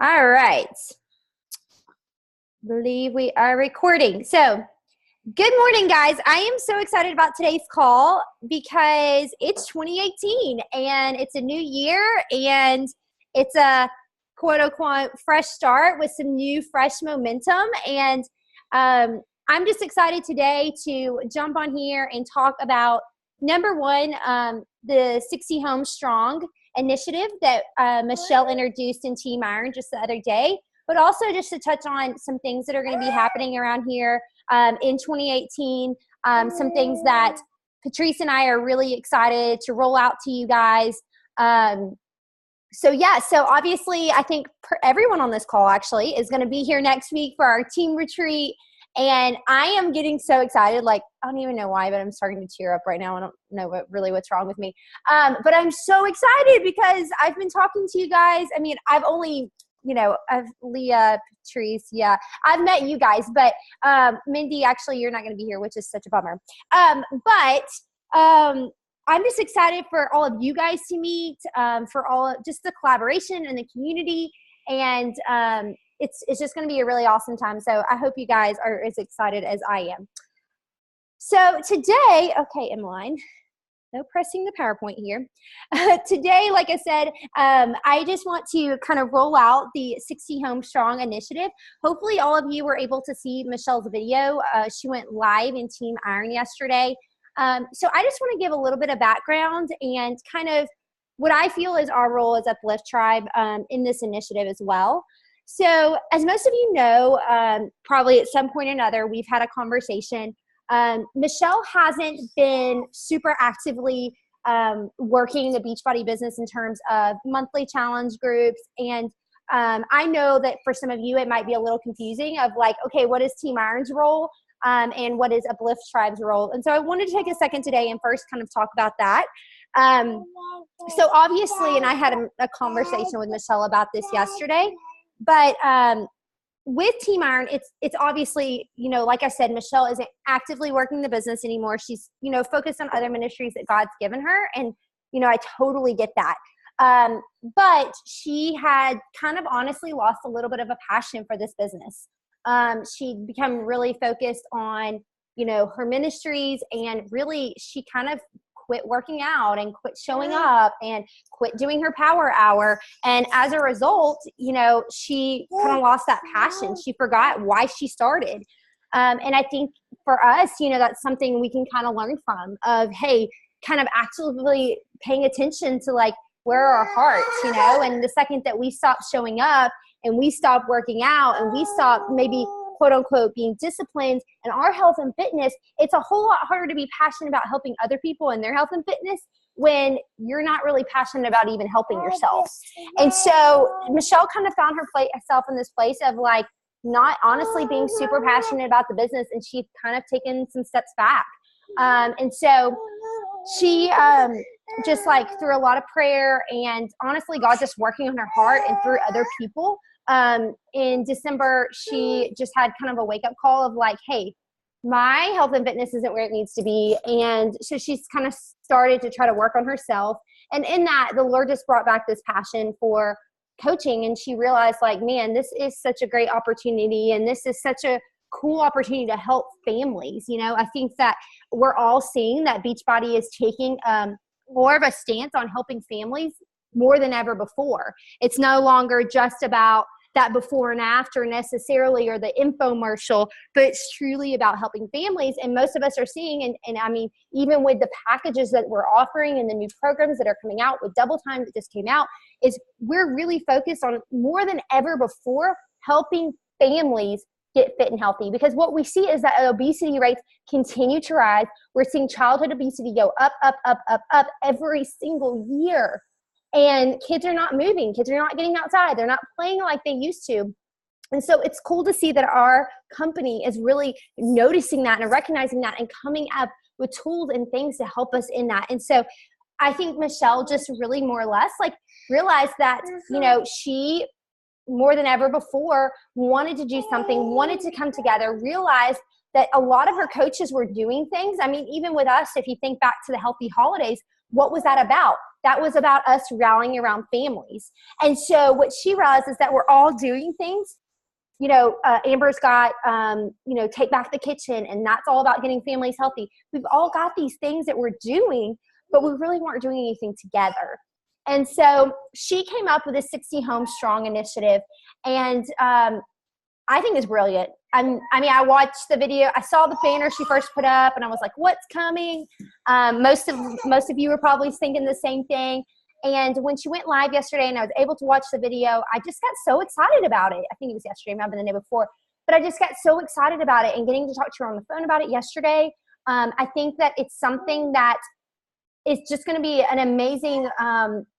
All right. Believe we are recording. So, good morning, guys. I am so excited about today's call because it's 2018 and it's a new year and it's a quote unquote fresh start with some new fresh momentum. And I'm just excited today to jump on here and talk about number one, the 60 HomeStrong initiative that Michelle introduced in Team Iron just the other day, but also just to touch on some things that are going to be happening around here in 2018, some things that Patrice and I are really excited to roll out to you guys. So obviously I think everyone on this call actually is going to be here next week for our team retreat. And I am getting so excited. Like, I don't even know why, but I'm starting to tear up right now. I don't know what's wrong with me. But I'm so excited because I've been talking to you guys. I mean, I've only, I've Leah, Patrice. Yeah, I've met you guys, but Mindy, actually, you're not going to be here, which is such a bummer. But I'm just excited for all of you guys to meet, for all of just the collaboration and the community. And it's just going to be a really awesome time. So I hope you guys are as excited as I am. So today, okay, Emmeline, no pressing the PowerPoint here. Today, like I said, I just want to kind of roll out the 60 HomeStrong initiative. Hopefully all of you were able to see Michelle's video. She went live in Team Iron yesterday. So I just want to give a little bit of background and kind of what I feel is our role as UpLIFT Tribe in this initiative as well. So as most of you know, probably at some point or another, we've had a conversation. Michelle hasn't been super actively working the Beachbody business in terms of monthly challenge groups. And I know that for some of you, it might be a little confusing of like, okay, what is Team Iron's role and what is UpLIFT Tribe's role? And so I wanted to take a second today and first kind of talk about that. So obviously, and I had a conversation with Michelle about this yesterday, but with Team Iron, it's obviously, like I said, Michelle isn't actively working the business anymore. She's, focused on other ministries that God's given her. And, I totally get that. But she had kind of honestly lost a little bit of a passion for this business. She'd become really focused on, her ministries, and really she kind of quit working out and quit showing up and quit doing her power hour. And as a result, she kind of lost that passion. She forgot why she started. And I think for us, that's something we can kind of learn from of, hey, kind of actively paying attention to like, where are our hearts, and the second that we stop showing up and we stop working out and we stop maybe quote unquote being disciplined in our health and fitness, it's a whole lot harder to be passionate about helping other people in their health and fitness when you're not really passionate about even helping yourself. And so Michelle kind of found herself in this place of like not honestly being super passionate about the business, and she's kind of taken some steps back. And so she just like through a lot of prayer and honestly God just working on her heart and through other people, in December, she just had kind of a wake up call of like, hey, my health and fitness isn't where it needs to be. And so she's kind of started to try to work on herself. And in that, the Lord just brought back this passion for coaching. And she realized like, man, this is such a great opportunity. And this is such a cool opportunity to help families. I think that we're all seeing that Beachbody is taking more of a stance on helping families more than ever before. It's no longer just about that before and after necessarily or the infomercial, but it's truly about helping families. And most of us are seeing, and I mean, even with the packages that we're offering and the new programs that are coming out with Double Time that just came out, is we're really focused on more than ever before helping families get fit and healthy. Because what we see is that obesity rates continue to rise. We're seeing childhood obesity go up, up, up, up, up every single year. And kids are not moving. Kids are not getting outside. They're not playing like they used to. And so it's cool to see that our company is really noticing that and recognizing that and coming up with tools and things to help us in that. And so I think Michelle just really more or less like realized that, she more than ever before wanted to do something, wanted to come together, realized that a lot of her coaches were doing things. I mean, even with us, if you think back to the Healthy Holidays, what was that about? that was about us rallying around families. And so what she realized is that we're all doing things. Amber's got, Take Back the Kitchen, and that's all about getting families healthy. We've all got these things that we're doing, but we really weren't doing anything together. And so she came up with a 60 HomeStrong initiative, and I think it's brilliant. I watched the video. I saw the banner she first put up, and I was like, what's coming? Most of you were probably thinking the same thing. And when she went live yesterday and I was able to watch the video, I just got so excited about it. I think it was yesterday, maybe the day before. But I just got so excited about it, and getting to talk to her on the phone about it yesterday. I think that it's something that is just going to be an amazing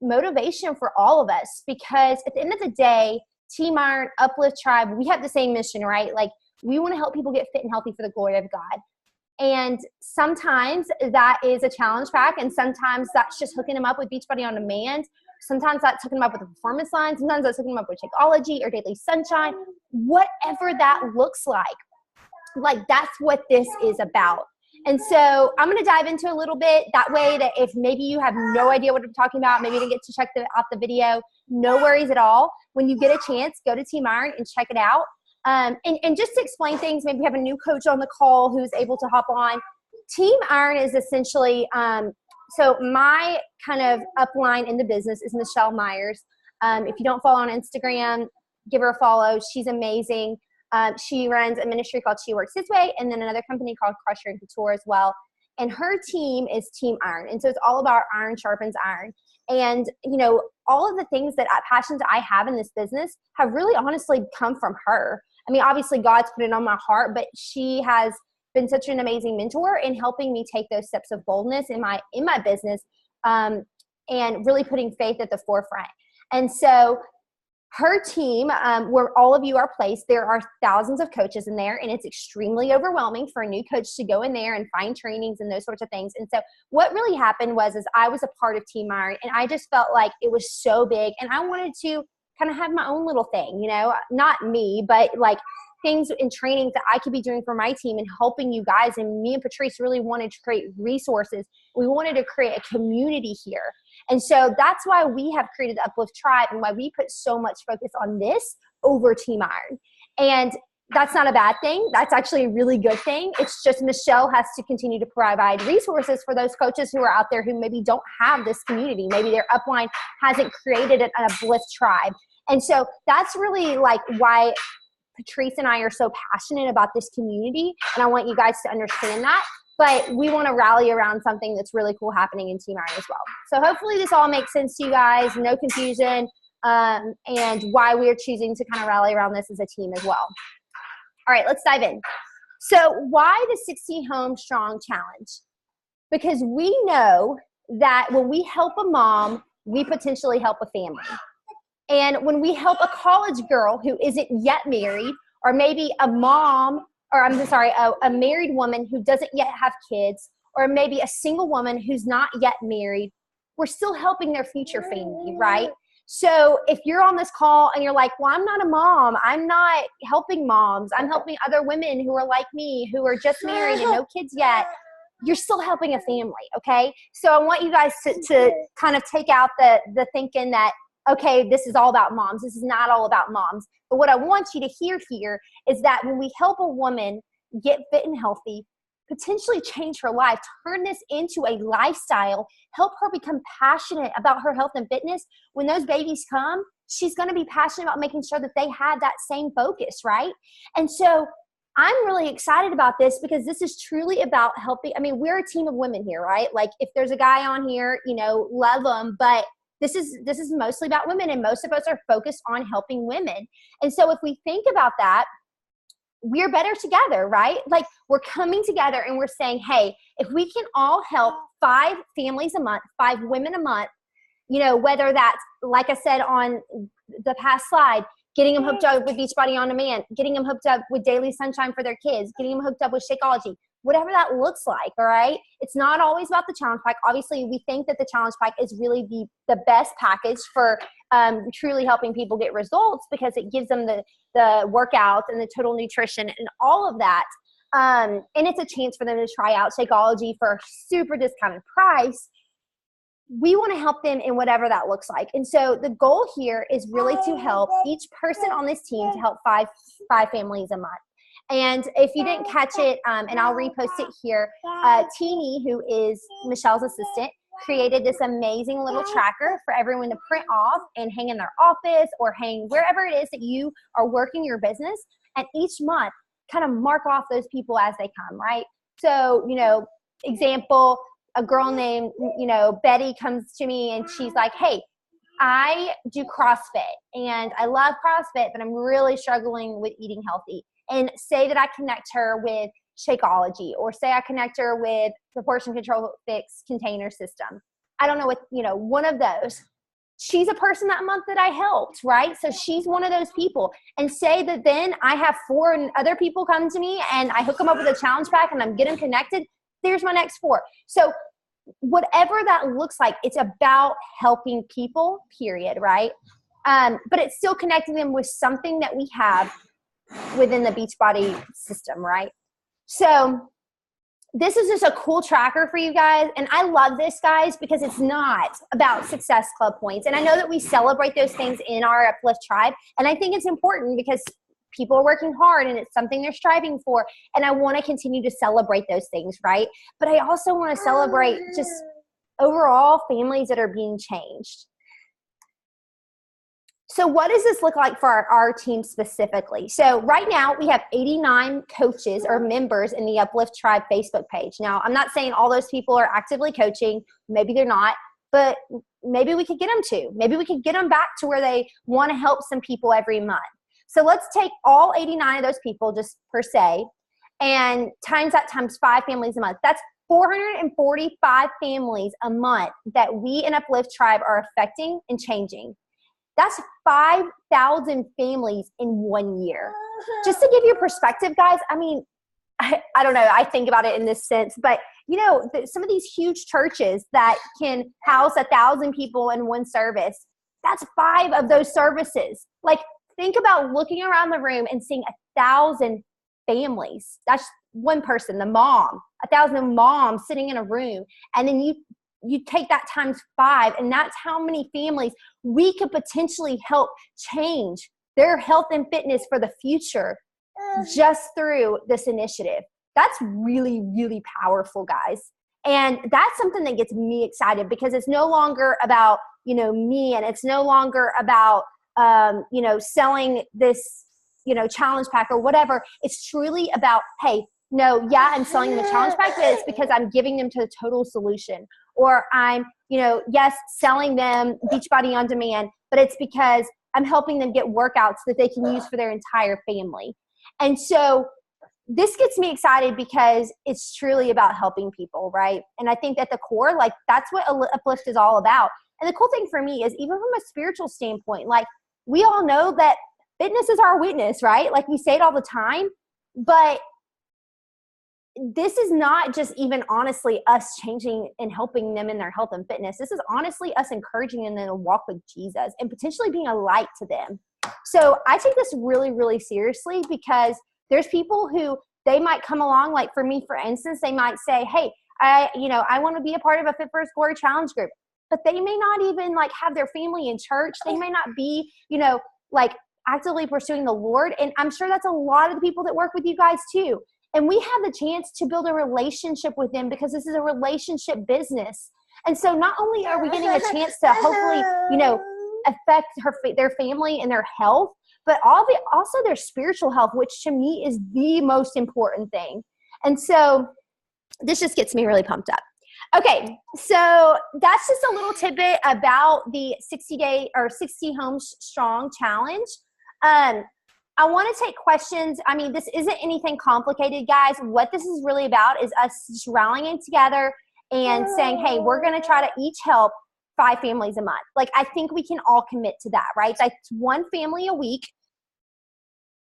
motivation for all of us, because at the end of the day, Team Iron, UpLIFT Tribe, we have the same mission, right? Like, we want to help people get fit and healthy for the glory of God. And sometimes that is a challenge pack, and sometimes that's just hooking them up with Beachbody On Demand. Sometimes that's hooking them up with a performance line. Sometimes that's hooking them up with Shakeology or Daily Sunshine. Whatever that looks like that's what this is about. And so I'm going to dive into a little bit that way, that if maybe you have no idea what I'm talking about, maybe you didn't get to check out the video, no worries at all. When you get a chance, go to Team Iron and check it out. And just to explain things, maybe we have a new coach on the call who's able to hop on. Team Iron is essentially, so my kind of upline in the business is Michelle Myers. If you don't follow on Instagram, give her a follow. She's amazing. She runs a ministry called She Works This Way, and then another company called Crusher and Couture as well. And her team is Team Iron. And so it's all about iron sharpens iron. And, all of the things that passions I have in this business have really honestly come from her. I mean, obviously God's put it on my heart, but she has been such an amazing mentor in helping me take those steps of boldness in my business, and really putting faith at the forefront. And so her team, where all of you are placed, there are thousands of coaches in there, and it's extremely overwhelming for a new coach to go in there and find trainings and those sorts of things. And so what really happened was I was a part of Team Iron, and I just felt like it was so big, and I wanted to kind of have my own little thing, not me, but like things and trainings that I could be doing for my team and helping you guys. And me and Patrice really wanted to create resources. We wanted to create a community here. And so that's why we have created the UpLIFT Tribe, and why we put so much focus on this over Team Iron. And that's not a bad thing. That's actually a really good thing. It's just Michelle has to continue to provide resources for those coaches who are out there who maybe don't have this community. Maybe their upline hasn't created an UpLIFT Tribe. And so that's really like why Patrice and I are so passionate about this community. And I want you guys to understand that. But we want to rally around something that's really cool happening in Team Iron as well. So hopefully this all makes sense to you guys, no confusion, and why we're choosing to kind of rally around this as a team as well. All right, let's dive in. So why the 60 HomeStrong Challenge? Because we know that when we help a mom, we potentially help a family. And when we help a college girl who isn't yet married, or maybe a mom, or a married woman who doesn't yet have kids, or maybe a single woman who's not yet married, we're still helping their future family, right? So if you're on this call and you're like, well, I'm not a mom, I'm not helping moms, I'm helping other women who are like me, who are just married and no kids yet, you're still helping a family, okay? So I want you guys to kind of take out the thinking that, okay, this is all about moms. This is not all about moms. But what I want you to hear here is that when we help a woman get fit and healthy, potentially change her life, turn this into a lifestyle, help her become passionate about her health and fitness, when those babies come, she's going to be passionate about making sure that they have that same focus, right? And so I'm really excited about this, because this is truly about helping. I mean, we're a team of women here, right? Like, if there's a guy on here, love them, but this is mostly about women, and most of us are focused on helping women. And so if we think about that, we're better together, right? Like, we're coming together and we're saying, hey, if we can all help 5 families a month, 5 women a month, whether that's, like I said on the past slide, getting them hooked up with Beachbody On Demand, getting them hooked up with Daily Sunshine for their kids, getting them hooked up with Shakeology, whatever that looks like, all right? It's not always about the challenge pack. Obviously, we think that the challenge pack is really the best package for truly helping people get results, because it gives them the workouts and the total nutrition and all of that. And it's a chance for them to try out Shakeology for a super discounted price. we want to help them in whatever that looks like. And so the goal here is really to help each person on this team to help five families a month. And if you didn't catch it, and I'll repost it here, Teeny, who is Michelle's assistant, created this amazing little tracker for everyone to print off and hang in their office or hang wherever it is that you are working your business. And each month, kind of mark off those people as they come, right? So, you know, example, a girl named, you know, Betty comes to me and she's like, hey, I do CrossFit and I love CrossFit, but I'm really struggling with eating healthy. And say that I connect her with Shakeology, or say I connect her with the portion control fix container system. I don't know what, you know, one of those. She's a person that month that I helped, right? So she's one of those people. And say that then I have 4 other people come to me and I hook them up with a challenge pack and I'm getting connected. There's my next 4. So whatever that looks like, it's about helping people, period, right? But it's still connecting them with something that we have within the Beachbody system, right? So this is just a cool tracker for you guys. And I love this, guys, because it's not about Success Club points. And I know that we celebrate those things in our UpLIFT Tribe. And I think it's important because people are working hard and it's something they're striving for. And I want to continue to celebrate those things, right? But I also want to celebrate just overall families that are being changed. So what does this look like for our team specifically? So right now we have 89 coaches or members in the UpLIFT Tribe Facebook page. Now, I'm not saying all those people are actively coaching. Maybe they're not, but maybe we could get them to. Maybe we could get them back to where they want to help some people every month. So let's take all 89 of those people just per se and times that times 5 families a month. That's 445 families a month that we in UpLIFT Tribe are affecting and changing. That's 5,000 families in 1 year. Just to give you perspective, guys, I mean, I don't know, I think about it in this sense, but you know, some of these huge churches that can house 1,000 people in one service, that's 5 of those services. Like, think about looking around the room and seeing 1,000 families. That's one person, the mom, 1,000 moms sitting in a room. And then you take that times 5, and that's how many families we could potentially help change their health and fitness for the future just through this initiative. That's really, really powerful, guys. And that's something that gets me excited because it's no longer about, you know, me, and it's no longer about, you know, selling this, you know, challenge pack or whatever. It's truly about, hey, no, yeah, I'm selling them a challenge pack, but it's because I'm giving them to the total solution. Or I'm, you know, yes, selling them Beachbody On Demand, but it's because I'm helping them get workouts that they can use for their entire family. And so this gets me excited because it's truly about helping people, right? And I think at the core, like, that's what UpLIFT is all about. And the cool thing for me is, even from a spiritual standpoint, like, we all know that fitness is our witness, right? Like, we say it all the time, but this is not just even honestly us changing and helping them in their health and fitness. This is honestly us encouraging them to walk with Jesus and potentially being a light to them. So I take this really, really seriously because there's people who they might come along, like for me, for instance, they might say, hey, I want to be a part of a Fit for His Glory challenge group, but they may not even like have their family in church. They may not be, you know, like actively pursuing the Lord. And I'm sure that's a lot of the people that work with you guys too. And we have the chance to build a relationship with them because this is a relationship business. And so not only are we getting a chance to hopefully, you know, affect their family and their health, but also their spiritual health, which to me is the most important thing. And so this just gets me really pumped up. Okay, so that's just a little tidbit about the 60-day or 60 HomeStrong challenge. I want to take questions. I mean, this isn't anything complicated, guys. What this is really about is us just rallying together and saying, hey, we're going to try to each help 5 families a month. Like, I think we can all commit to that, right? That's one family a week.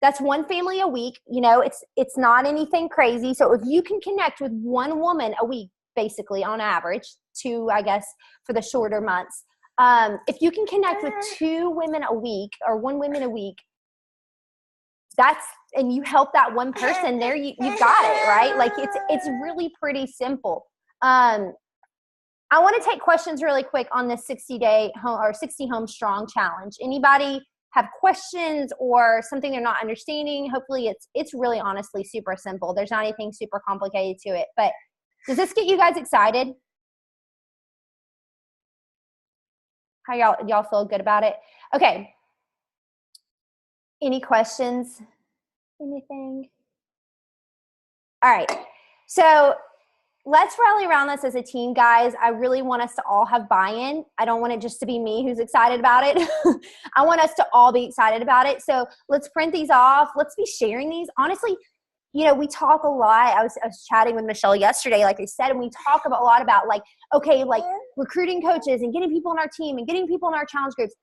That's one family a week. You know, it's not anything crazy. So if you can connect with one woman a week, basically on average, 2, I guess, for the shorter months. If you can connect with 2 women a week or 1 woman a week, and you help that one person there, you've got it, right? Like, it's really pretty simple. I want to take questions really quick on this 60-day home or 60 HomeStrong challenge. Anybody have questions or something they're not understanding? Hopefully it's really honestly super simple. There's not anything super complicated to it, but does this get you guys excited? How y'all feel good about it? Okay. Any questions? Anything? All right. So let's rally around this as a team, guys. I really want us to all have buy-in. I don't want it just to be me who's excited about it. I want us to all be excited about it. So let's print these off. Let's be sharing these. Honestly, you know, we talk a lot. I was chatting with Michelle yesterday, like I said, and we talk a lot about like, okay, like recruiting coaches and getting people on our team and getting people in our challenge groups.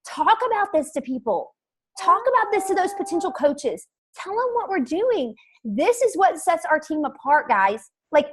Talk about this to people. Talk about this to those potential coaches. Tell them what we're doing. This is what sets our team apart, guys. Like,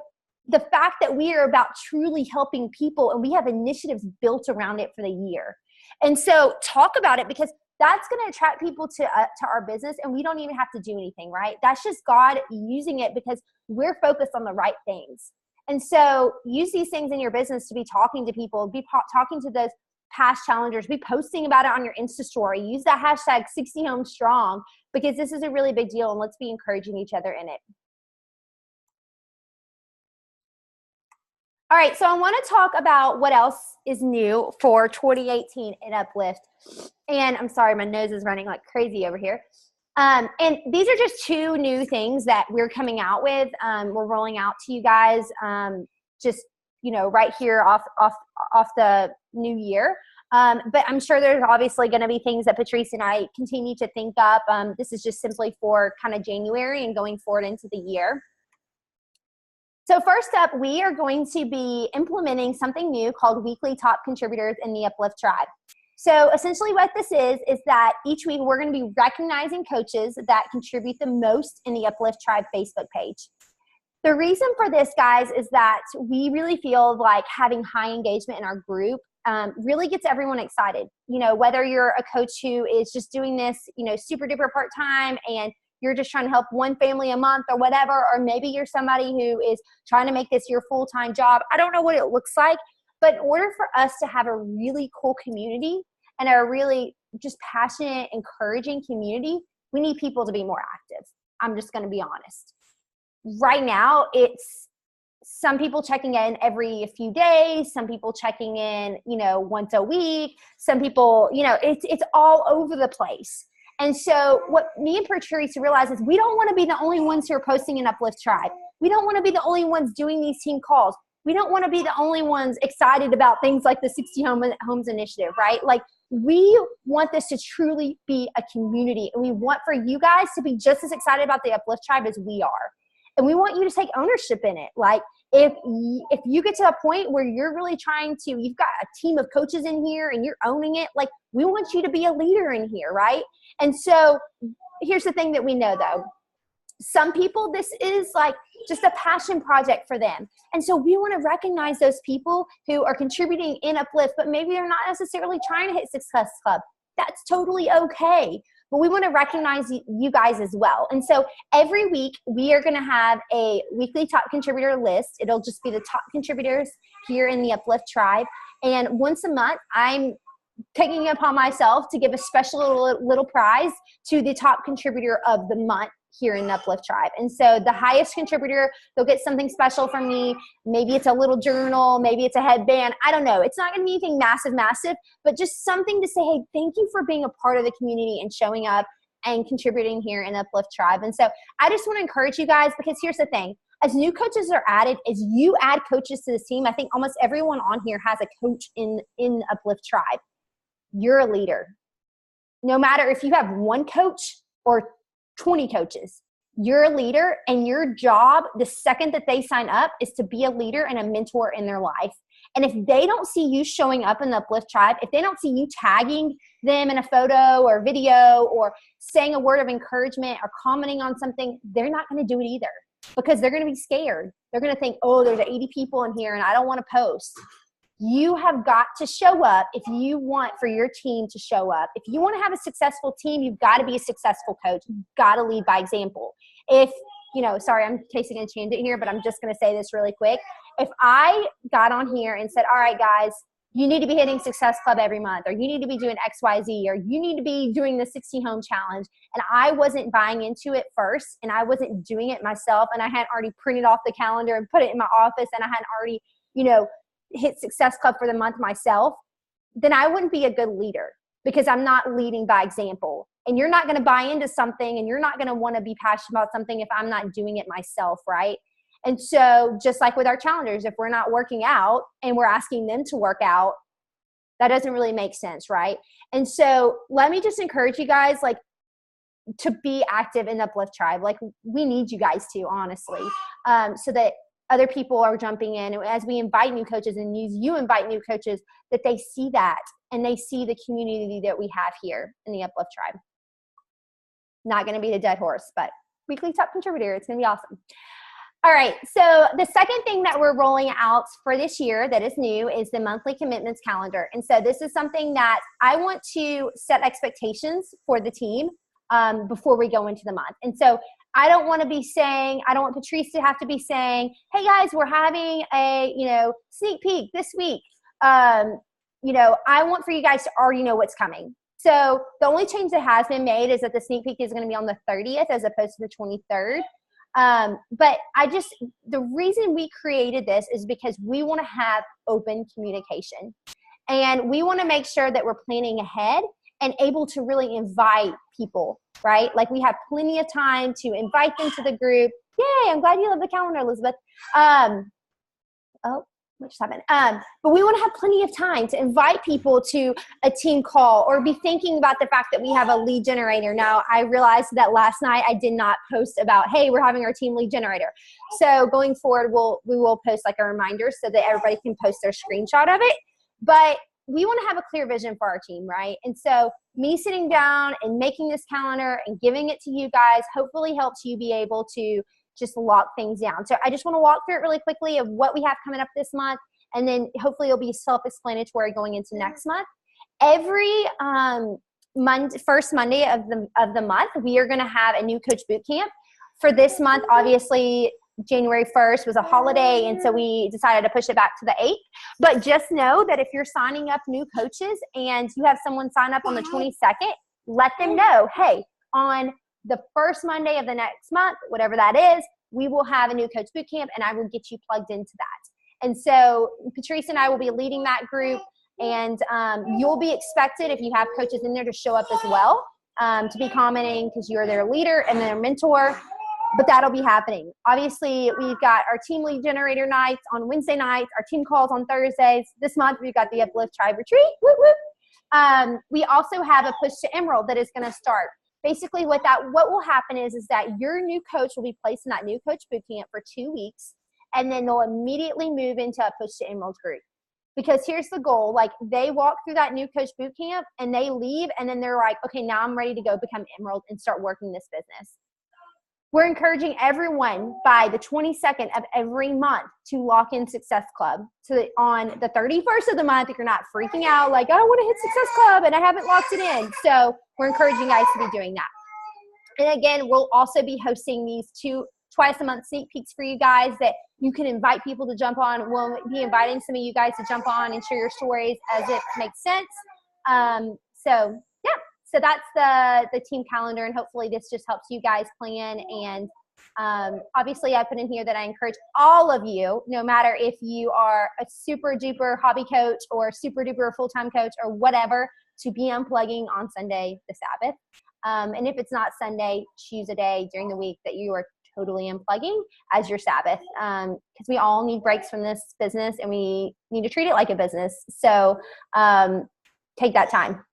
the fact that we are about truly helping people and we have initiatives built around it for the year. And so talk about it, because that's going to attract people to our business, and we don't even have to do anything, right? That's just God using it because we're focused on the right things. And so use these things in your business to be talking to people, be talking to those past challengers, be posting about it on your Insta story. Use that hashtag 60HomeStrong, because this is a really big deal, and let's be encouraging each other in it. All right, so I want to talk about what else is new for 2018 in UpLIFT. And I'm sorry, my nose is running like crazy over here. And these are just two new things that we're coming out with. We're rolling out to you guys just, you know, right here off the new year. But I'm sure there's obviously going to be things that Patrice and I continue to think up. This is just simply for kind of January and going forward into the year. So first up, we are going to be implementing something new called Weekly Top Contributors in the UpLIFT Tribe. So essentially what this is that each week we're going to be recognizing coaches that contribute the most in the UpLIFT Tribe Facebook page. The reason for this, guys, is that we really feel like having high engagement in our group really gets everyone excited. You know, whether you're a coach who is just doing this, you know, super duper part-time and you're just trying to help one family a month or whatever, or maybe you're somebody who is trying to make this your full-time job. I don't know what it looks like, but in order for us to have a really cool community and a really just passionate, encouraging community, we need people to be more active. I'm just going to be honest. Right now, it's some people checking in every few days, some people checking in, you know, once a week, some people, you know, it's all over the place. And so what me and Patrice realize is we don't want to be the only ones who are posting in UpLIFT Tribe. We don't want to be the only ones doing these team calls. We don't want to be the only ones excited about things like the 60 Homes Initiative, right? Like, we want this to truly be a community, and we want for you guys to be just as excited about the UpLIFT Tribe as we are. And we want you to take ownership in it. Like, if you get to a point where you're really trying to, you've got a team of coaches in here and you're owning it, like, we want you to be a leader in here, right? And so here's the thing that we know, though. Some people, this is like just a passion project for them. And so we want to recognize those people who are contributing in UpLIFT, but maybe they're not necessarily trying to hit Success Club. That's totally okay. But we want to recognize you guys as well. And so every week we are going to have a weekly top contributor list. It'll just be the top contributors here in the UpLIFT Tribe. And once a month, I'm taking it upon myself to give a special little prize to the top contributor of the month here in the UpLIFT Tribe. And so the highest contributor, they'll get something special from me. Maybe it's a little journal, maybe it's a headband. I don't know. It's not going to be anything massive, but just something to say, hey, thank you for being a part of the community and showing up and contributing here in the UpLIFT Tribe. And so I just want to encourage you guys, because here's the thing. As new coaches are added, as you add coaches to this team, I think almost everyone on here has a coach in UpLIFT Tribe. You're a leader. No matter if you have one coach or 20 coaches, you're a leader, and your job the second that they sign up is to be a leader and a mentor in their life. And if they don't see you showing up in the UpLIFT Tribe, if they don't see you tagging them in a photo or video or saying a word of encouragement or commenting on something, they're not going to do it either, because they're going to be scared. They're going to think, oh, there's 80 people in here and I don't want to post. You have got to show up if you want for your team to show up. If you want to have a successful team, you've got to be a successful coach. You've got to lead by example. If sorry, I'm chasing a tangent here, but I'm just going to say this really quick. If I got on here and said, all right, guys, you need to be hitting Success Club every month, or you need to be doing XYZ, or you need to be doing the 60 home challenge, and I wasn't buying into it first, and I wasn't doing it myself, and I hadn't already printed off the calendar and put it in my office, and I hadn't already, hit Success Club for the month myself, then I wouldn't be a good leader, because I'm not leading by example. And you're not going to buy into something, and you're not going to want to be passionate about something if I'm not doing it myself, right? And so just like with our challengers, if we're not working out and we're asking them to work out, that doesn't really make sense, right? And so let me just encourage you guys, to be active in the UpLIFT Tribe. We need you guys to, honestly, so that other people are jumping in. And as we invite new coaches and you invite new coaches, that they see that and they see the community that we have here in the UpLIFT Tribe. Not going to be the dead horse, but weekly top contributor. It's going to be awesome. All right. So the second thing that we're rolling out for this year that is new is the monthly commitments calendar. And so this is something that I want to set expectations for the team before we go into the month. And so I don't want Patrice to have to be saying, hey guys, we're having a, sneak peek this week. I want for you guys to already know what's coming. So the only change that has been made is that the sneak peek is going to be on the 30th as opposed to the 23rd. But the reason we created this is because we want to have open communication, and we want to make sure that we're planning ahead and able to really invite people, right? We have plenty of time to invite them to the group. Yay, I'm glad you love the calendar, Elizabeth. What just happened? But we want to have plenty of time to invite people to a team call or be thinking about the fact that we have a lead generator. Now, I realized that last night I did not post about, hey, we're having our team lead generator. So going forward, we will post a reminder so that everybody can post their screenshot of it. But we want to have a clear vision for our team, right? And so me sitting down and making this calendar and giving it to you guys hopefully helps you be able to just lock things down. So I just want to walk through it really quickly of what we have coming up this month, and then hopefully it'll be self-explanatory going into next month. Every first Monday of the month, we are going to have a new coach boot camp. For this month, obviously, January 1st was a holiday, and so we decided to push it back to the 8th. But just know that if you're signing up new coaches and you have someone sign up on the 22nd, let them know, hey, on the first Monday of the next month, whatever that is, we will have a new coach boot camp, and I will get you plugged into that. And so Patrice and I will be leading that group, and you'll be expected, if you have coaches in there, to show up as well, to be commenting, because you're their leader and their mentor. But that'll be happening. Obviously, we've got our team lead generator nights on Wednesday nights, our team calls on Thursdays. This month, we've got the UpLIFT Tribe retreat. Whoop, whoop. We also have a push to Emerald that is going to start. Basically, what will happen is that your new coach will be placed in that new coach boot camp for 2 weeks, and then they'll immediately move into a push to Emerald group. Because here's the goal, they walk through that new coach boot camp and they leave, and then they're like, okay, now I'm ready to go become Emerald and start working this business. We're encouraging everyone by the 22nd of every month to lock in Success Club. So that on the 31st of the month, if you're not freaking out, I don't want to hit Success Club and I haven't locked it in. So we're encouraging guys to be doing that. And again, we'll also be hosting these twice a month sneak peeks for you guys that you can invite people to jump on. We'll be inviting some of you guys to jump on and share your stories as it makes sense. So that's the team calendar, and hopefully this just helps you guys plan. And obviously I put in here that I encourage all of you, no matter if you are a super duper hobby coach or super duper full-time coach or whatever, to be unplugging on Sunday, the Sabbath. And if it's not Sunday, choose a day during the week that you are totally unplugging as your Sabbath, because we all need breaks from this business and we need to treat it like a business. So take that time.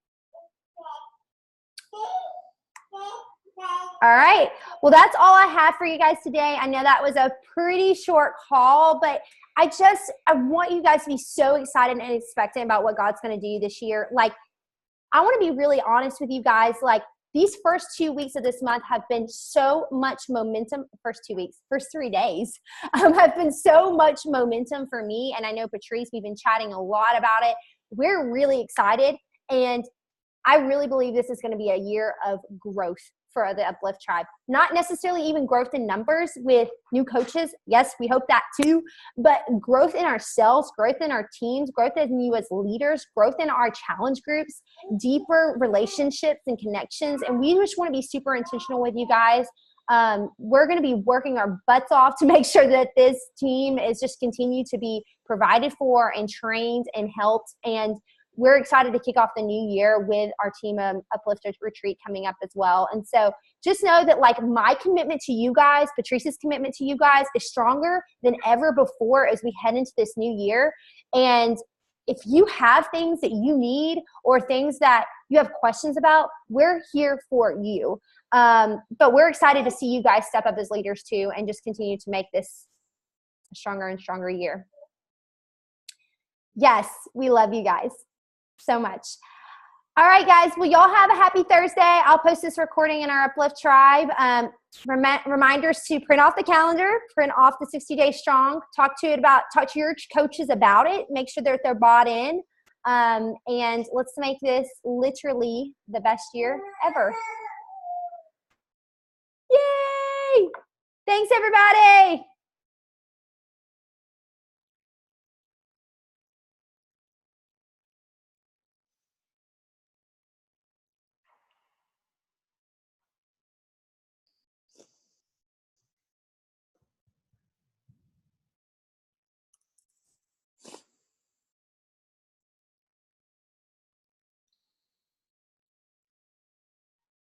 All right. Well, that's all I have for you guys today. I know that was a pretty short call, but I want you guys to be so excited and expectant about what God's going to do this year. I want to be really honest with you guys. These first 2 weeks of this month have been so much momentum. First 3 days have been so much momentum for me. And I know Patrice, we've been chatting a lot about it. We're really excited. And I really believe this is going to be a year of growth for the UpLIFT Tribe. Not necessarily even growth in numbers with new coaches. Yes, we hope that too. But growth in ourselves, growth in our teams, growth in you as leaders, growth in our challenge groups, deeper relationships and connections. And we just want to be super intentional with you guys. We're going to be working our butts off to make sure that this team is just continue to be provided for and trained and helped. And we're excited to kick off the new year with our team UpLIFT Retreat coming up as well. And so just know that like my commitment to you guys, Patrice's commitment to you guys is stronger than ever before as we head into this new year. And if you have things that you need or things that you have questions about, we're here for you. But we're excited to see you guys step up as leaders too and just continue to make this a stronger and stronger year. Yes, we love you guys so much. All right, guys. Well, y'all have a happy Thursday. I'll post this recording in our UpLIFT Tribe. Reminders to print off the calendar, print off the 60 Day Strong, talk to your coaches about it, make sure that they're bought in. And let's make this literally the best year ever. Yay! Thanks, everybody.